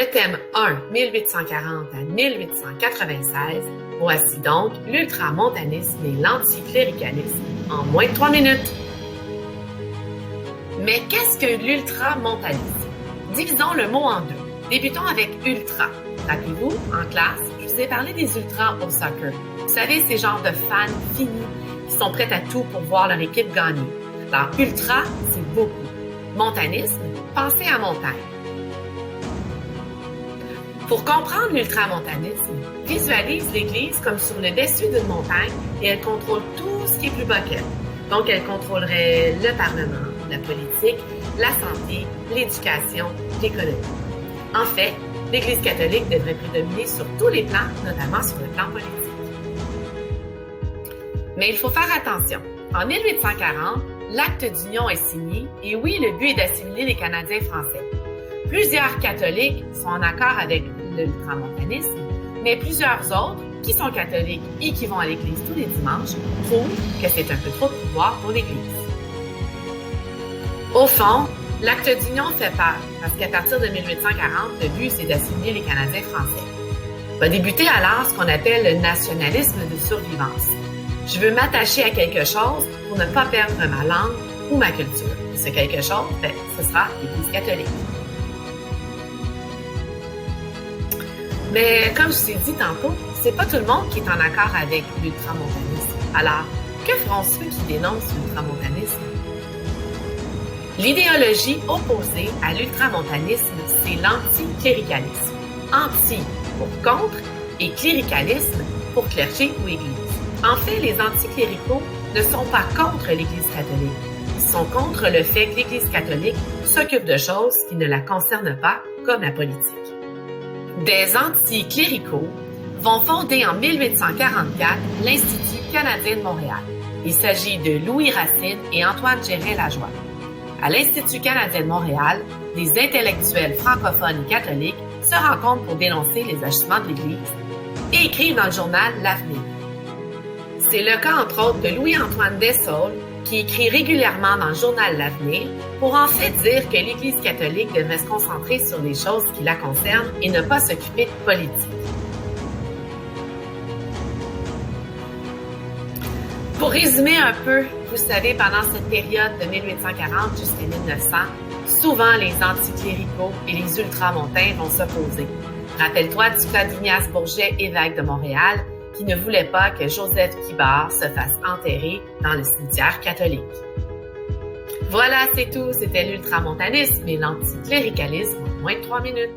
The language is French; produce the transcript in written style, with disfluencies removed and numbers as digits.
Le thème 1, 1840 à 1896, voici donc l'ultramontanisme et l'anticléricalisme en moins de 3 minutes. Mais qu'est-ce que l'ultramontanisme? Divisons le mot en deux. Débutons avec ultra. Rappelez-vous, en classe, je vous ai parlé des ultras au soccer. Vous savez, ces genres de fans finis qui sont prêts à tout pour voir leur équipe gagner. Alors, ultra, c'est beaucoup. Montanisme, pensez à montagne. Pour comprendre l'ultramontanisme, visualise l'Église comme sur le dessus d'une montagne et elle contrôle tout ce qui est plus bas qu'elle. Donc, elle contrôlerait le Parlement, la politique, la santé, l'éducation, l'économie. En fait, l'Église catholique devrait prédominer sur tous les plans, notamment sur le plan politique. Mais il faut faire attention. En 1840, l'acte d'union est signé et oui, le but est d'assimiler les Canadiens français. Plusieurs catholiques sont en accord avec l'ultramontanisme, mais plusieurs autres, qui sont catholiques et qui vont à l'église tous les dimanches, trouvent que c'est un peu trop de pouvoir pour l'église. Au fond, l'acte d'union fait peur, parce qu'à partir de 1840, le but c'est d'assimiler les Canadiens français. Va débuter alors ce qu'on appelle le nationalisme de survivance. Je veux m'attacher à quelque chose pour ne pas perdre ma langue ou ma culture. Et ce quelque chose, ce sera l'Église catholique. Mais comme je vous ai dit tantôt, c'est pas tout le monde qui est en accord avec l'ultramontanisme. Alors, que feront ceux qui dénoncent l'ultramontanisme? L'idéologie opposée à l'ultramontanisme, c'est l'anticléricalisme. Anti pour contre et cléricalisme pour clergé ou église. En fait, les anticléricaux ne sont pas contre l'Église catholique. Ils sont contre le fait que l'Église catholique s'occupe de choses qui ne la concernent pas, comme la politique. Des anticléricaux vont fonder en 1844 l'Institut canadien de Montréal. Il s'agit de Louis Racine et Antoine Gérin-Lajoie. À l'Institut canadien de Montréal, des intellectuels francophones et catholiques se rencontrent pour dénoncer les agissements de l'Église et écrivent dans le journal L'Avenir. C'est le cas, entre autres, de Louis-Antoine Dessaulles, qui écrit régulièrement dans le journal L'Avenir pour en fait dire que l'Église catholique devrait se concentrer sur les choses qui la concernent et ne pas s'occuper de politique. Pour résumer un peu, vous savez, pendant cette période de 1840 jusqu'à 1900, souvent les anticléricaux et les ultramontains vont s'opposer. Rappelle-toi du cas d'Ignace Bourget, évêque de Montréal, qui ne voulait pas que Joseph Guibard se fasse enterrer dans le cimetière catholique. Voilà, c'est tout. C'était l'ultramontanisme et l'anticléricalisme en moins de 3 minutes.